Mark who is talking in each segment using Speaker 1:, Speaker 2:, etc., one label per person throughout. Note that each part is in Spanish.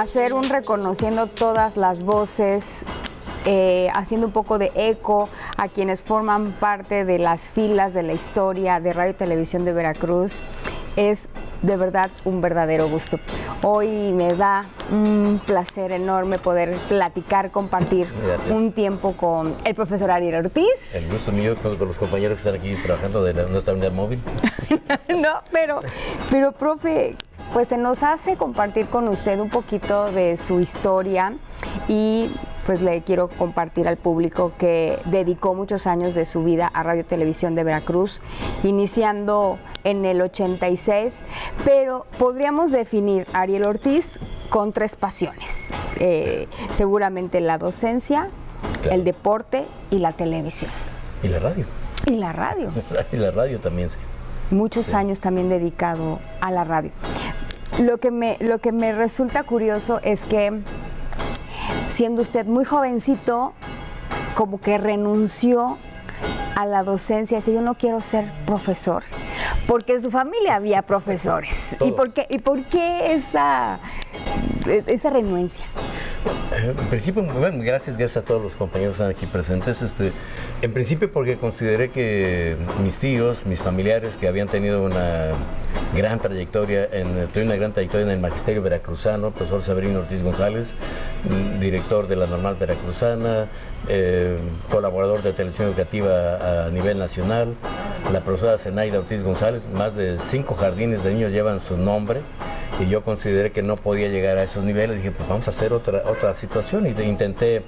Speaker 1: hacer un reconociendo todas las voces, haciendo un poco de eco a quienes forman parte de las filas de la historia de Radio y Televisión de Veracruz. Es de verdad un verdadero gusto. Hoy me da un placer enorme poder platicar, compartir un tiempo con el profesor Ariel Ortiz.
Speaker 2: El gusto mío con los compañeros que están aquí trabajando de nuestra unidad móvil.
Speaker 1: No, pero profe, pues se nos hace compartir con usted un poquito de su historia y pues le quiero compartir al público que dedicó muchos años de su vida a Radio y Televisión de Veracruz, iniciando en el 86, pero podríamos definir a Ariel Ortiz con 3 pasiones, seguramente la docencia, claro, el deporte y la televisión.
Speaker 2: Y la radio.
Speaker 1: Y la radio.
Speaker 2: Y la radio también, sí.
Speaker 1: Muchos años también dedicado a la radio. Lo que me resulta curioso es que siendo usted muy jovencito, como que renunció a la docencia, dice, yo no quiero ser profesor, porque en su familia había profesores. ¿Y por qué esa renuencia?
Speaker 2: En principio, bueno, gracias a todos los compañeros que están aquí presentes. En principio porque consideré que mis tíos, mis familiares que habían tenido una gran trayectoria en el magisterio veracruzano, el profesor Severino Ortiz González, director de la Normal Veracruzana, colaborador de televisión educativa a nivel nacional, la profesora Zenaida Ortiz González, más de 5 jardines de niños llevan su nombre. Y yo consideré que no podía llegar a esos niveles. Dije, pues vamos a hacer otra situación. Y intenté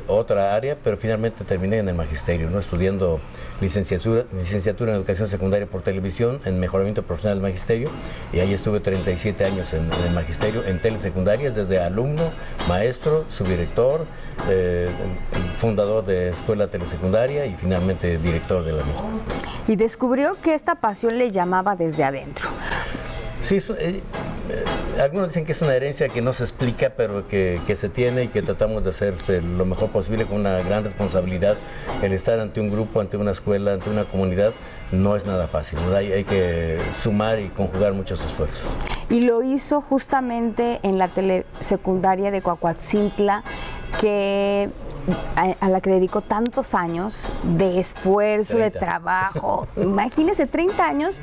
Speaker 2: otra área, pero finalmente terminé en el magisterio, ¿no? Estudiando licenciatura en educación secundaria por televisión, en mejoramiento profesional del magisterio. Y ahí estuve 37 años en el magisterio, en telesecundarias, desde alumno, maestro, subdirector, fundador de escuela telesecundaria y finalmente director de la misma.
Speaker 1: Y descubrió que esta pasión le llamaba desde adentro.
Speaker 2: Sí, algunos dicen que es una herencia que no se explica, pero que se tiene y que tratamos de hacer lo mejor posible con una gran responsabilidad. El estar ante un grupo, ante una escuela, ante una comunidad, no es nada fácil, ¿no? Hay que sumar y conjugar muchos esfuerzos. Y
Speaker 1: lo hizo justamente en la telesecundaria de Coahuatzintla, a la que dedicó tantos años de esfuerzo, 30. De trabajo, imagínese 30 años,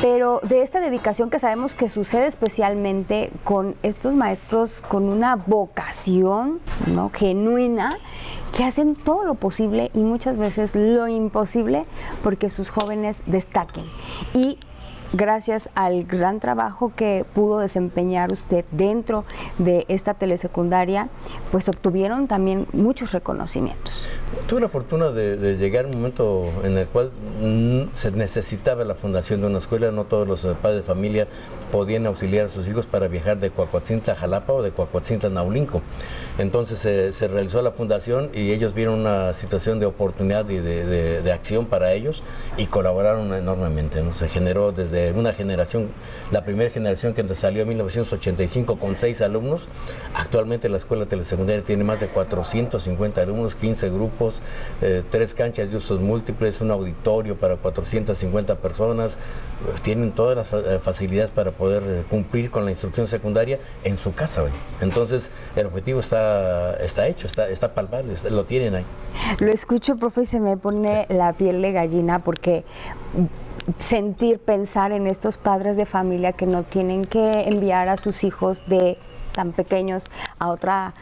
Speaker 1: pero de esta dedicación que sabemos que sucede especialmente con estos maestros con una vocación, ¿no?, genuina, que hacen todo lo posible y muchas veces lo imposible porque sus jóvenes destaquen. Y gracias al gran trabajo que pudo desempeñar usted dentro de esta telesecundaria, pues obtuvieron también muchos reconocimientos.
Speaker 2: Tuve la fortuna de llegar a un momento en el cual se necesitaba la fundación de una escuela. No todos los padres de familia podían auxiliar a sus hijos para viajar de Coahuatzintla a Jalapa o de Coahuatzintla a Naulinco. Entonces se realizó la fundación y ellos vieron una situación de oportunidad y de acción para ellos y colaboraron enormemente, ¿no? Se generó desde una generación, la primera generación que salió en 1985 con 6 alumnos. Actualmente la escuela telesecundaria tiene más de 450 alumnos, 15 grupos, 3 canchas de usos múltiples, un auditorio para 450 personas. Tienen todas las facilidades para poder cumplir con la instrucción secundaria en su casa hoy. Entonces el objetivo está hecho, está palpable, lo tienen ahí.
Speaker 1: Lo escucho, profe, y se me pone la piel de gallina porque pensar en estos padres de familia que no tienen que enviar a sus hijos de tan pequeños a otra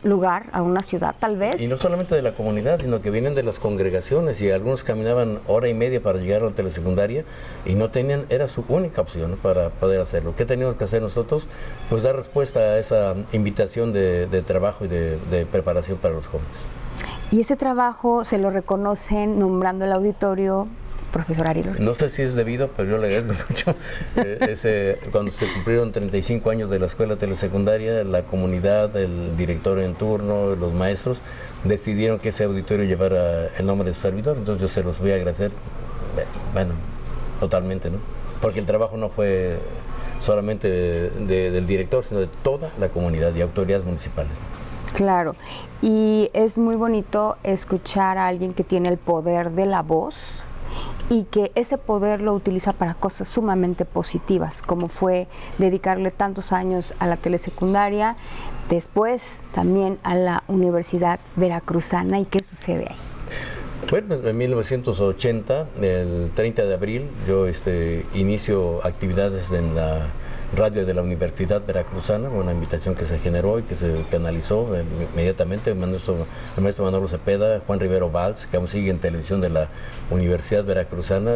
Speaker 1: lugar, a una ciudad tal vez.
Speaker 2: Y no solamente de la comunidad, sino que vienen de las congregaciones y algunos caminaban 1:30 para llegar a la telesecundaria y no tenían, era su única opción, ¿no?, para poder hacerlo. ¿Qué teníamos que hacer nosotros? Pues dar respuesta a esa invitación de trabajo y de preparación para los jóvenes.
Speaker 1: Y ese trabajo se lo reconocen nombrando el auditorio profesor Ariel Ortiz.
Speaker 2: No sé si es debido, pero yo le agradezco mucho. Cuando se cumplieron 35 años de la escuela telesecundaria, la comunidad, el director en turno, los maestros, decidieron que ese auditorio llevara el nombre de su servidor. Entonces yo se los voy a agradecer, bueno, totalmente, ¿no? Porque el trabajo no fue solamente del director, sino de toda la comunidad y autoridades municipales.
Speaker 1: Claro, y es muy bonito escuchar a alguien que tiene el poder de la voz y que ese poder lo utiliza para cosas sumamente positivas, como fue dedicarle tantos años a la telesecundaria, después también a la Universidad Veracruzana. ¿Y qué sucede ahí?
Speaker 2: Bueno, en 1980, el 30 de abril, yo inicio actividades en la radio de la Universidad Veracruzana, una invitación que se generó y que se canalizó inmediatamente. El maestro Manolo Cepeda, Juan Rivero Valls, que aún sigue en televisión de la Universidad Veracruzana,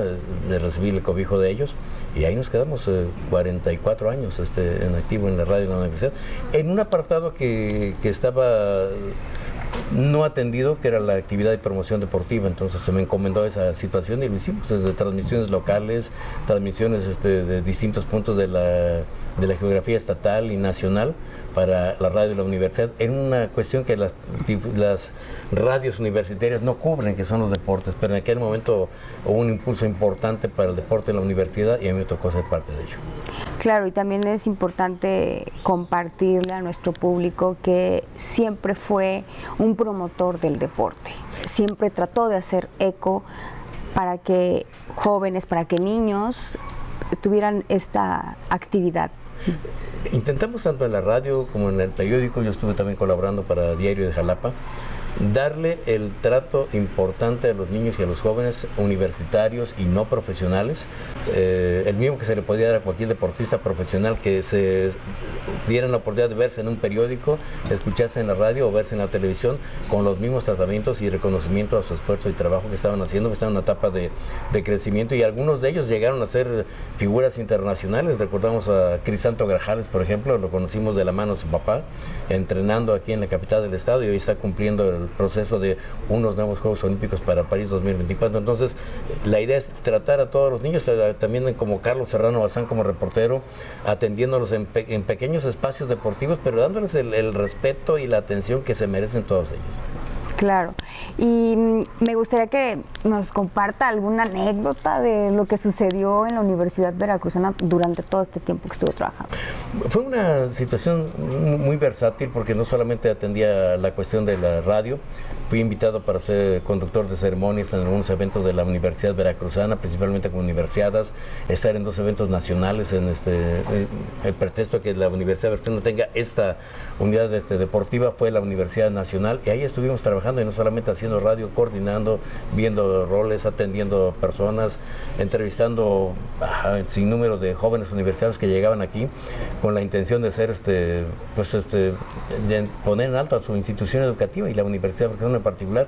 Speaker 2: de recibir el cobijo de ellos, y ahí nos quedamos 44 años en activo en la radio de la universidad, en un apartado que estaba no atendido, que era la actividad de promoción deportiva. Entonces se me encomendó esa situación y lo hicimos, desde transmisiones locales, transmisiones de distintos puntos de la geografía estatal y nacional para la radio de la universidad, en una cuestión que las radios universitarias no cubren, que son los deportes, pero en aquel momento hubo un impulso importante para el deporte en la universidad y a mí me tocó ser parte de ello.
Speaker 1: Claro, y también es importante compartirle a nuestro público que siempre fue un promotor del deporte, siempre trató de hacer eco para que jóvenes, para que niños tuvieran esta actividad.
Speaker 2: Intentamos tanto en la radio como en el periódico, yo estuve también colaborando para Diario de Jalapa, darle el trato importante a los niños y a los jóvenes universitarios y no profesionales, el mismo que se le podía dar a cualquier deportista profesional, que se dieran la oportunidad de verse en un periódico, escucharse en la radio o verse en la televisión, con los mismos tratamientos y reconocimiento a su esfuerzo y trabajo que estaban haciendo, que estaban en una etapa de crecimiento, y algunos de ellos llegaron a ser figuras internacionales. Recordamos a Crisanto Grajales, por ejemplo, lo conocimos de la mano de su papá, entrenando aquí en la capital del estado, y hoy está cumpliendo el proceso de unos nuevos Juegos Olímpicos para París 2024. Entonces, la idea es tratar a todos los niños, también como Carlos Serrano Bazán como reportero, atendiéndolos en pequeños espacios deportivos, pero dándoles el respeto y la atención que se merecen todos ellos.
Speaker 1: Claro, y me gustaría que nos comparta alguna anécdota de lo que sucedió en la Universidad Veracruzana durante todo este tiempo que estuvo trabajando.
Speaker 2: Fue una situación muy versátil, porque no solamente atendía la cuestión de la radio, fui invitado para ser conductor de ceremonias en algunos eventos de la Universidad Veracruzana, principalmente con universidades, estar en 2 eventos nacionales, en el pretexto que la Universidad Veracruzana tenga esta unidad deportiva, fue la Universidad Nacional, y ahí estuvimos trabajando, y no solamente haciendo radio, coordinando, viendo roles, atendiendo personas, entrevistando sin número de jóvenes universitarios que llegaban aquí con la intención de ser de poner en alto a su institución educativa, y la Universidad Veracruzana en particular.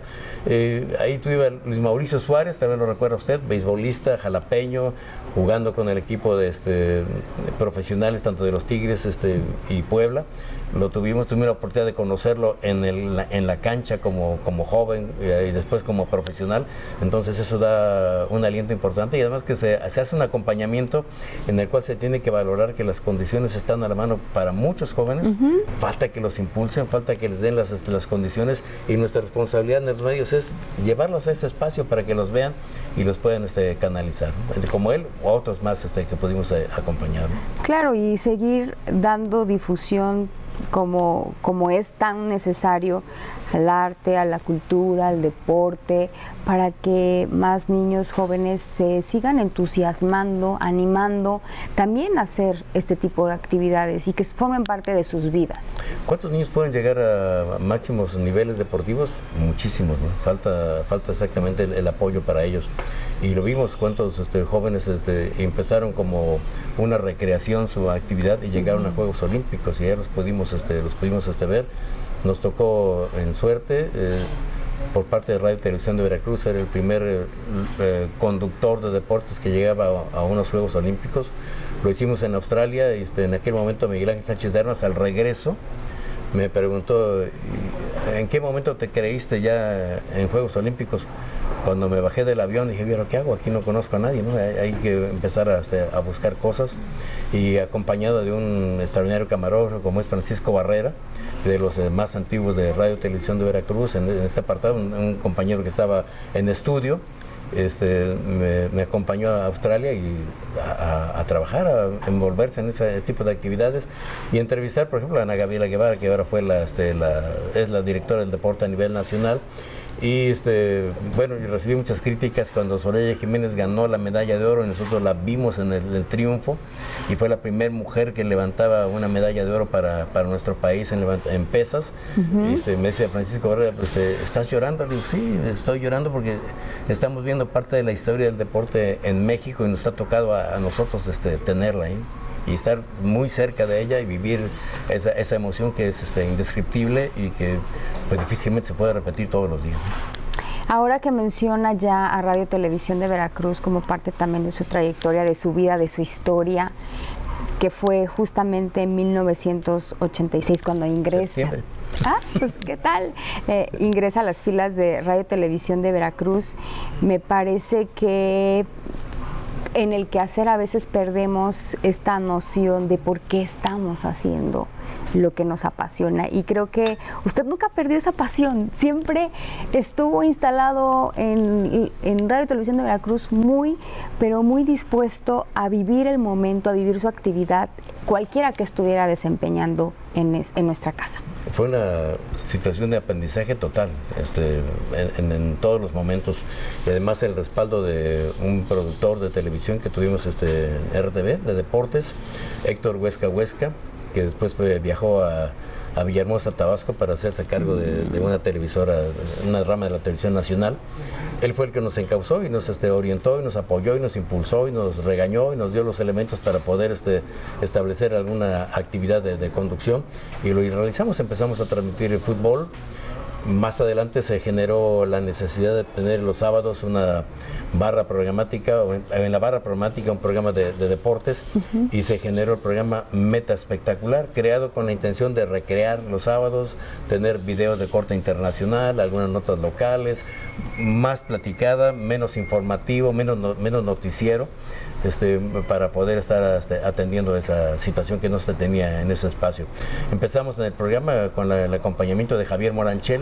Speaker 2: Ahí tuve a Luis Mauricio Suárez, tal vez lo recuerda usted, beisbolista jalapeño, jugando con el equipo de profesionales tanto de los Tigres y Puebla. Tuve la oportunidad de conocerlo en la cancha como joven y después como profesional. Entonces eso da un aliento importante, y además que se hace un acompañamiento en el cual se tiene que valorar que las condiciones están a la mano para muchos jóvenes. Falta que los impulsen, falta que les den las condiciones, y nuestra responsabilidad en los medios es llevarlos a ese espacio para que los vean y los puedan canalizar, ¿no? Como él o otros más que pudimos acompañar, ¿no?
Speaker 1: Claro, y seguir dando difusión como es tan necesario al arte, a la cultura, al deporte, para que más niños jóvenes se sigan entusiasmando, animando también a hacer este tipo de actividades y que formen parte de sus vidas.
Speaker 2: ¿Cuántos niños pueden llegar a máximos niveles deportivos? Muchísimos, ¿no? Falta exactamente el apoyo para ellos. Y lo vimos, cuántos jóvenes empezaron como una recreación su actividad y llegaron a Juegos Olímpicos, y ya los pudimos ver. Nos tocó en suerte, por parte de Radio y Televisión de Veracruz, ser el primer conductor de deportes que llegaba a unos Juegos Olímpicos. Lo hicimos en Australia, y en aquel momento Miguel Ángel Sánchez de Armas, al regreso, me preguntó: ¿en qué momento te creíste ya en Juegos Olímpicos? Cuando me bajé del avión dije: ¿pero qué hago? Aquí no conozco a nadie, ¿no? Hay que empezar a buscar cosas, y acompañado de un extraordinario camarógrafo como es Francisco Barrera, de los más antiguos de Radio y Televisión de Veracruz, en este apartado, un compañero que estaba en estudio, me acompañó a Australia y a trabajar, a envolverse en ese tipo de actividades y entrevistar, por ejemplo, a Ana Gabriela Guevara, que ahora fue es la directora del deporte a nivel nacional. Y bueno, yo recibí muchas críticas cuando Soraya Jiménez ganó la medalla de oro y nosotros la vimos en el triunfo, y fue la primera mujer que levantaba una medalla de oro para nuestro país en pesas. Y me decía Francisco Barrera, pues, ¿estás llorando? Le digo, sí, estoy llorando porque estamos viendo parte de la historia del deporte en México y nos ha tocado a nosotros tenerla ahí. Y estar muy cerca de ella y vivir esa emoción que es indescriptible y que pues difícilmente se puede repetir todos los días.
Speaker 1: Ahora que menciona ya a Radio Televisión de Veracruz como parte también de su trayectoria, de su vida, de su historia, que fue justamente en 1986 cuando ingresa.
Speaker 2: Septiembre.
Speaker 1: Ah, pues qué tal. Ingresa a las filas de Radio Televisión de Veracruz. Me parece que en el quehacer a veces perdemos esta noción de por qué estamos haciendo lo que nos apasiona, y creo que usted nunca perdió esa pasión, siempre estuvo instalado en Radio Televisión de Veracruz pero muy dispuesto a vivir el momento, a vivir su actividad, cualquiera que estuviera desempeñando en nuestra casa.
Speaker 2: Fue una situación de aprendizaje total en todos los momentos, y además el respaldo de un productor de televisión que tuvimos RTV de deportes, Héctor Huesca, que después viajó a Villahermosa, Tabasco, para hacerse cargo de una televisora, una rama de la televisión nacional. Él fue el que nos encauzó y nos orientó y nos apoyó y nos impulsó y nos regañó y nos dio los elementos para poder establecer alguna actividad de conducción, y lo realizamos. Empezamos a transmitir el fútbol. Más adelante se generó la necesidad de tener los sábados una barra programática, o en la barra programática un programa de deportes, y se generó el programa Meta Espectacular, creado con la intención de recrear los sábados, tener videos de corte internacional, algunas notas locales, más platicada, menos informativo, menos noticiero, para poder estar atendiendo esa situación que no se tenía en ese espacio. Empezamos en el programa con el acompañamiento de Javier Moranchel.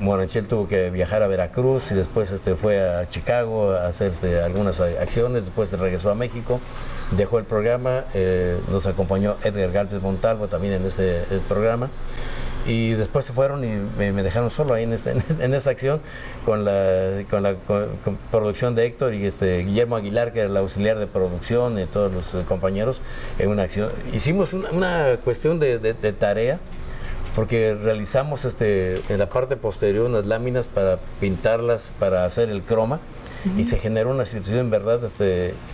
Speaker 2: Moranchel tuvo que viajar a Veracruz y después fue a Chicago a hacer algunas acciones, después regresó a México, dejó el programa, nos acompañó Edgar Galvez Montalvo también en ese programa, y después se fueron y me dejaron solo ahí en esa acción con la producción de Héctor y Guillermo Aguilar, que era el auxiliar de producción, y todos los compañeros en una acción. Hicimos una cuestión de tarea, porque realizamos en la parte posterior unas láminas para pintarlas, para hacer el croma, y se generó una situación en verdad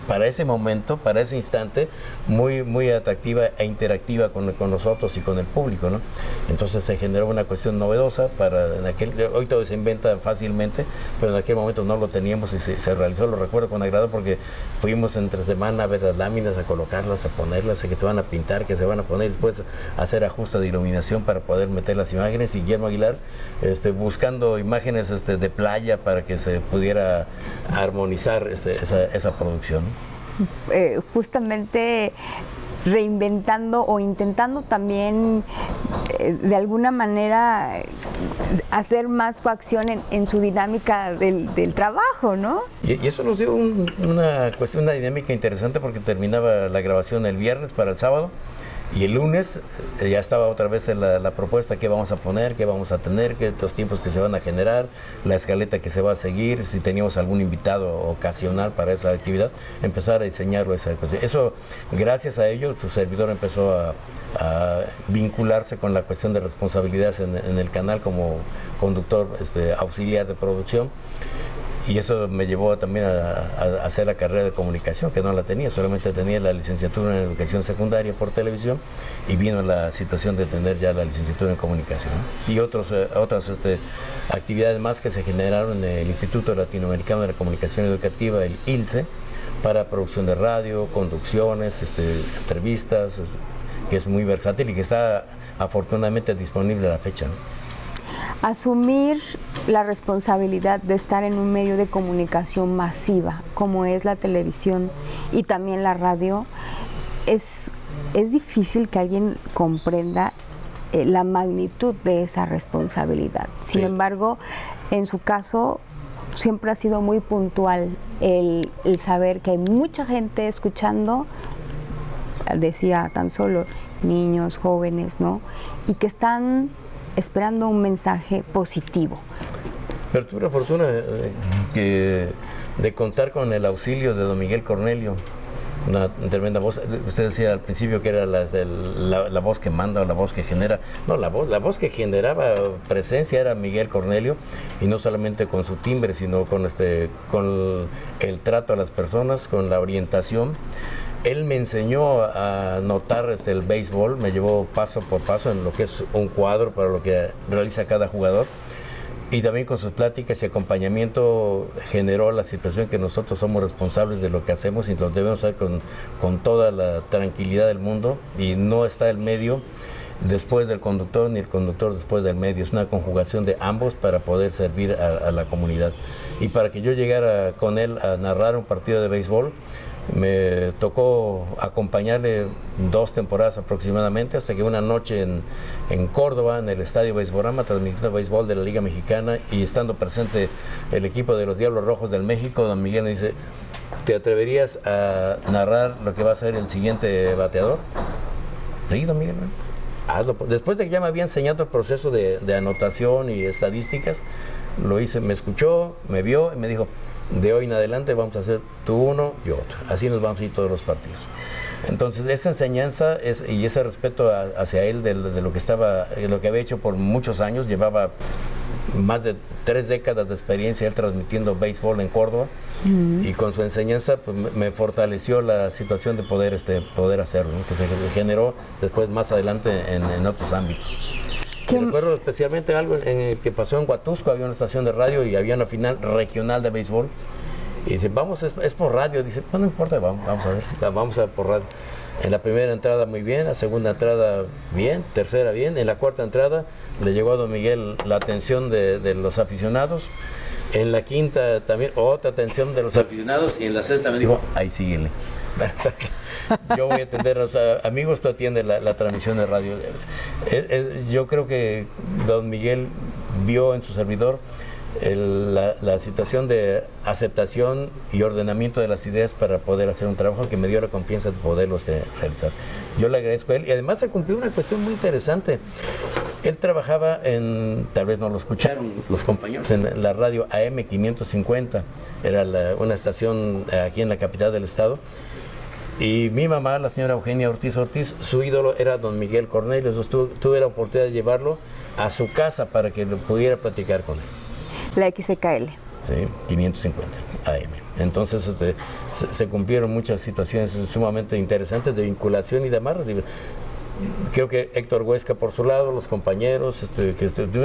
Speaker 2: para ese momento, para ese instante, muy, muy atractiva e interactiva con nosotros y con el público, ¿no? Entonces se generó una cuestión novedosa hoy todo se inventa fácilmente, pero en aquel momento no lo teníamos y se realizó. Lo recuerdo con agrado porque fuimos entre semana a ver las láminas, a colocarlas, a ponerlas, a que te van a pintar, que se van a poner, después hacer ajustes de iluminación para poder meter las imágenes, y Guillermo Aguilar buscando imágenes de playa para que se pudiera armonizar esa producción.
Speaker 1: Justamente reinventando o intentando también de alguna manera hacer más coacción en su dinámica del trabajo, ¿no?
Speaker 2: Y eso nos dio una dinámica interesante, porque terminaba la grabación el viernes para el sábado, y el lunes ya estaba otra vez la propuesta: qué vamos a poner, qué vamos a tener, qué los tiempos que se van a generar, la escaleta que se va a seguir, si teníamos algún invitado ocasional para esa actividad, empezar a diseñarlo. Eso, gracias a ello, su servidor empezó a vincularse con la cuestión de responsabilidades en el canal como conductor auxiliar de producción. Y eso me llevó también a hacer la carrera de comunicación, que no la tenía, solamente tenía la licenciatura en educación secundaria por televisión, y vino la situación de tener ya la licenciatura en comunicación, ¿no? Y otras actividades más que se generaron en el Instituto Latinoamericano de la Comunicación Educativa, el ILCE, para producción de radio, conducciones, entrevistas, que es muy versátil y que está afortunadamente disponible a la fecha, ¿no?
Speaker 1: Asumir la responsabilidad de estar en un medio de comunicación masiva como es la televisión y también la radio, es difícil que alguien comprenda la magnitud de esa responsabilidad. Sin embargo, en su caso siempre ha sido muy puntual el saber que hay mucha gente escuchando, decía tan solo niños, jóvenes, ¿no? Y que están esperando un mensaje positivo.
Speaker 2: Pero tuve la fortuna de contar con el auxilio de don Miguel Cornelio, una tremenda voz. Usted decía al principio que era la voz que manda o la voz que genera. No, la voz que generaba presencia era Miguel Cornelio, y no solamente con su timbre, sino con el trato a las personas, con la orientación. Él me enseñó a notar el béisbol, me llevó paso por paso en lo que es un cuadro para lo que realiza cada jugador. Y también con sus pláticas y acompañamiento generó la situación que nosotros somos responsables de lo que hacemos y lo debemos hacer con toda la tranquilidad del mundo, y no está el medio después del conductor ni el conductor después del medio. Es una conjugación de ambos para poder servir a la comunidad. Y para que yo llegara con él a narrar un partido de béisbol, me tocó acompañarle 2 temporadas aproximadamente, hasta que una noche en Córdoba, en el Estadio Beisbolama, transmitiendo béisbol de la Liga Mexicana, y estando presente el equipo de los Diablos Rojos del México, don Miguel me dice: ¿te atreverías a narrar lo que va a ser el siguiente bateador? Sí, don Miguel, hazlo. Después de que ya me había enseñado el proceso de anotación y estadísticas, lo hice, me escuchó, me vio y me dijo: de hoy en adelante vamos a hacer tú uno y otro, así nos vamos a ir todos los partidos. Entonces esa enseñanza y ese respeto hacia él de lo que había hecho por muchos años, llevaba más de 3 décadas de experiencia él transmitiendo béisbol en Córdoba, y con su enseñanza pues, me fortaleció la situación de poder hacerlo, ¿no? Que se generó después más adelante en otros ámbitos. Y recuerdo especialmente algo que pasó en Huatusco. Había una estación de radio y había una final regional de béisbol. Y dice: vamos, es por radio. Dice: pues no importa, vamos a ver, vamos a ver por radio. En la primera entrada muy bien, la segunda entrada bien, tercera bien. En la cuarta entrada le llegó a don Miguel la atención de los aficionados. En la quinta también otra atención de los aficionados. Y en la sexta me dijo: ahí síguele. Yo voy a atender a los amigos, tú atiendes la transmisión de radio. Yo creo que don Miguel vio en su servidor la situación de aceptación y ordenamiento de las ideas para poder hacer un trabajo que me dio la confianza de poderlos realizar. Yo le agradezco a él, y además se cumplió una cuestión muy interesante. Él trabajaba tal vez no lo escucharon los compañeros, en la radio AM 550, era una estación aquí en la capital del estado. Y mi mamá, la señora Eugenia Ortiz, su ídolo era don Miguel Cornelio. Entonces tuve la oportunidad de llevarlo a su casa para que pudiera platicar con él.
Speaker 1: La XCKL.
Speaker 2: Sí, 550 AM. Entonces se cumplieron muchas situaciones sumamente interesantes de vinculación y de amarre. Creo que Héctor Huesca por su lado, los compañeros,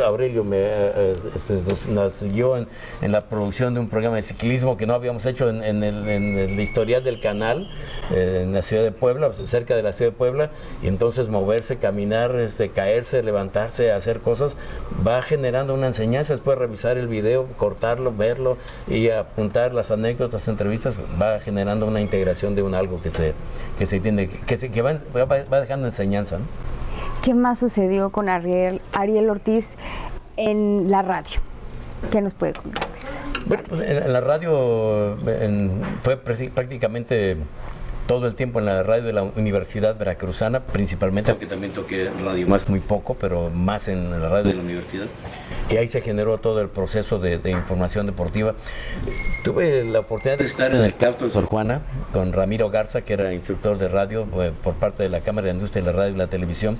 Speaker 2: Aurelio nos siguió en la producción de un programa de ciclismo que no habíamos hecho en el historial del canal, en la ciudad de Puebla, cerca de la ciudad de Puebla, y entonces moverse, caminar, caerse, levantarse, hacer cosas, va generando una enseñanza. Después revisar el video, cortarlo, verlo y apuntar las anécdotas, entrevistas, va generando una integración de algo que se entiende, que va dejando enseñanza. ¿No?
Speaker 1: ¿Qué más sucedió con Ariel Ortiz en la radio? ¿Qué nos puede contar de eso?
Speaker 2: Bueno, pues en la radio fue prácticamente todo el tiempo en la radio de la Universidad Veracruzana, principalmente, aunque también toqué radio más muy poco, pero más en la radio de la universidad. Y ahí se generó todo el proceso de información deportiva. Tuve la oportunidad de estar en el claustro de Sor Juana con Ramiro Garza, que era instructor de radio por parte de la Cámara de Industria de la Radio y la Televisión.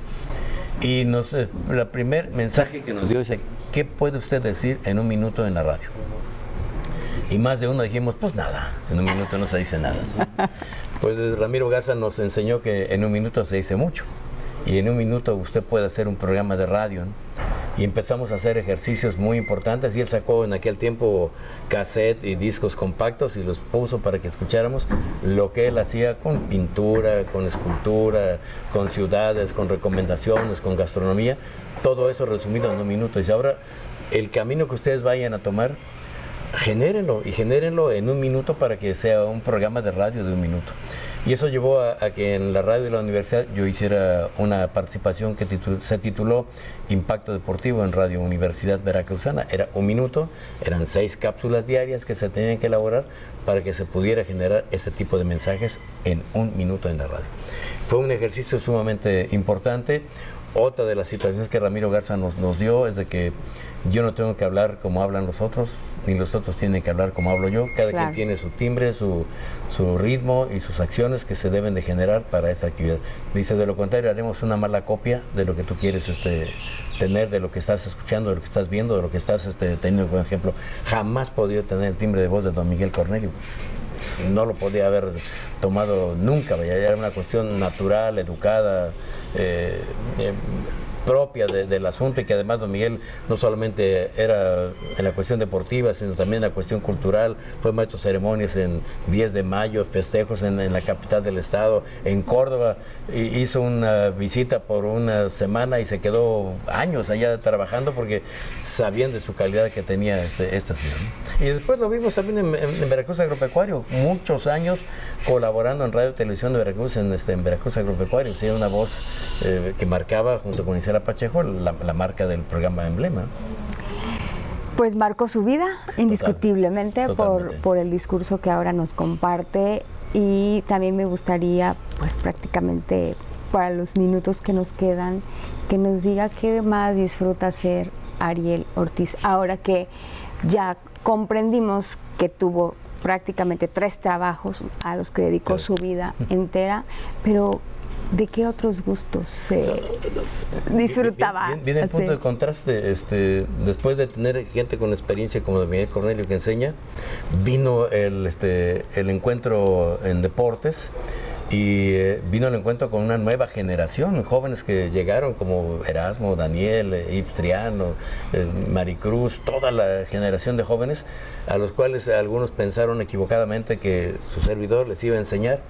Speaker 2: Y el primer mensaje que nos dio es: ¿qué puede usted decir en un minuto en la radio? Y más de uno dijimos: pues nada, en un minuto no se dice nada, ¿no? Pues Ramiro Garza nos enseñó que en un minuto se dice mucho, y en un minuto usted puede hacer un programa de radio, ¿no? Y empezamos a hacer ejercicios muy importantes, y él sacó en aquel tiempo cassette y discos compactos y los puso para que escucháramos lo que él hacía con pintura, con escultura, con ciudades, con recomendaciones, con gastronomía, todo eso resumido en un minuto. Y dice: ahora el camino que ustedes vayan a tomar, genérenlo en un minuto para que sea un programa de radio de un minuto. Y eso llevó a que en la radio de la universidad yo hiciera una participación que se tituló Impacto Deportivo en Radio Universidad Veracruzana. Era un minuto, eran 6 cápsulas diarias que se tenían que elaborar para que se pudiera generar ese tipo de mensajes en un minuto en la radio. Fue un ejercicio sumamente importante, Otra de las situaciones que Ramiro Garza nos dio es de que yo no tengo que hablar como hablan los otros, ni los otros tienen que hablar como hablo yo. Cada quien tiene su timbre, su ritmo y sus acciones que se deben de generar para esta actividad. Dice, de lo contrario, haremos una mala copia de lo que tú quieres tener, de lo que estás escuchando, de lo que estás viendo, de lo que estás teniendo. Por ejemplo, jamás podía tener el timbre de voz de don Miguel Cornelio. No lo podía haber tomado nunca, era una cuestión natural, educada, propia del asunto, y que además don Miguel no solamente era en la cuestión deportiva, sino también en la cuestión cultural. Fue maestro de ceremonias en 10 de mayo, festejos en la capital del estado, en Córdoba. Hizo una visita por una semana y se quedó años allá trabajando porque sabían de su calidad que tenía esta ciudad. Y después lo vimos también en Veracruz Agropecuario, muchos años colaborando en Radio y Televisión de Veracruz, en Veracruz Agropecuario. Sí, una voz que marcaba, junto con Isela Pacheco, la marca del programa Emblema.
Speaker 1: Pues marcó su vida, indiscutiblemente, por el discurso que ahora nos comparte. Y también me gustaría, pues prácticamente para los minutos que nos quedan, que nos diga qué más disfruta hacer Ariel Ortiz, ahora que ya comprendimos que tuvo prácticamente 3 trabajos a los que dedicó su vida entera, pero ¿de qué otros gustos disfrutaba?
Speaker 2: Viene el punto de contraste. Después de tener gente con experiencia como Miguel Cornelio que enseña, vino el encuentro en deportes, y vino el encuentro con una nueva generación, jóvenes que llegaron como Erasmo, Daniel, Ives Triano, Maricruz, toda la generación de jóvenes a los cuales algunos pensaron equivocadamente que su servidor les iba a enseñar,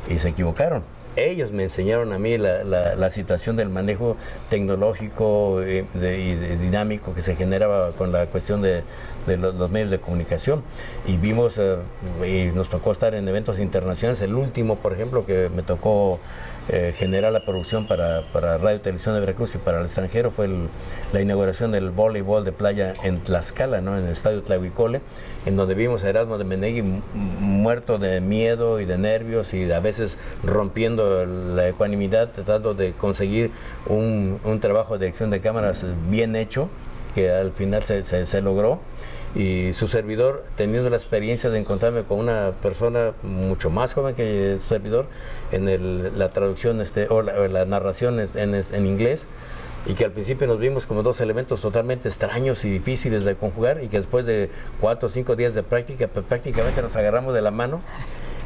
Speaker 2: y se equivocaron. Ellos me enseñaron a mí la situación del manejo tecnológico y dinámico que se generaba con la cuestión de los medios de comunicación. Y vimos, y nos tocó estar en eventos internacionales. El último, por ejemplo, que me tocó generar la producción para Radio y Televisión de Veracruz y para el extranjero, fue la inauguración del voleibol de playa en Tlaxcala, ¿no? En el estadio Tlahuicole, en donde vimos a Erasmo de Menegui muerto de miedo y de nervios, y a veces rompiendo la ecuanimidad, tratando de conseguir un trabajo de dirección de cámaras bien hecho, que al final se logró. Y su servidor, teniendo la experiencia de encontrarme con una persona mucho más joven que su servidor en la traducción o la narración en inglés, y que al principio nos vimos como 2 elementos totalmente extraños y difíciles de conjugar, y que después de 4 o 5 días de práctica, pues prácticamente nos agarramos de la mano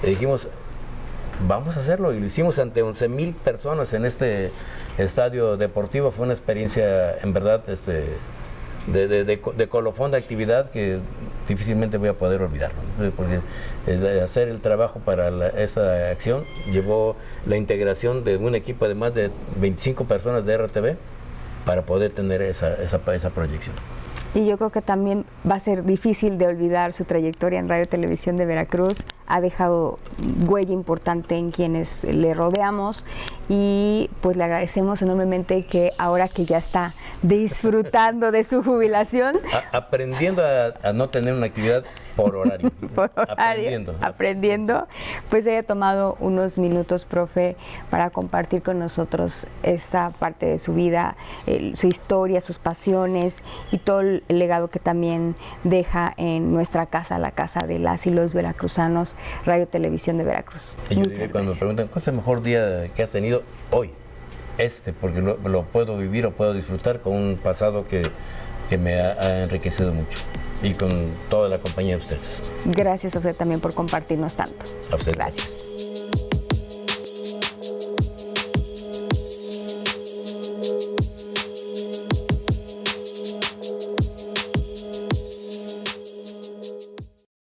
Speaker 2: y dijimos, vamos a hacerlo, y lo hicimos ante 11,000 personas en este estadio deportivo. Fue una experiencia en verdad de colofón de actividad que difícilmente voy a poder olvidarlo, ¿no? Porque hacer el trabajo para esa acción llevó la integración de un equipo de más de 25 personas de RTV para poder tener esa proyección.
Speaker 1: Y yo creo que también va a ser difícil de olvidar su trayectoria en Radio y Televisión de Veracruz. Ha dejado huella importante en quienes le rodeamos, y pues le agradecemos enormemente que ahora que ya está disfrutando de su jubilación,
Speaker 2: aprendiendo a no tener una actividad por horario,
Speaker 1: aprendiendo, pues haya tomado unos minutos, profe, para compartir con nosotros esta parte de su vida, su historia, sus pasiones y todo el legado que también deja en nuestra casa, la casa de las y los veracruzanos, Radio Televisión de Veracruz.
Speaker 2: Y yo diría, cuando me preguntan, ¿cuál es el mejor día que has tenido? Hoy, porque lo puedo vivir o puedo disfrutar con un pasado que me ha enriquecido mucho, y con toda la compañía de ustedes.
Speaker 1: Gracias a usted también por compartirnos tanto.
Speaker 2: A usted.
Speaker 1: Gracias.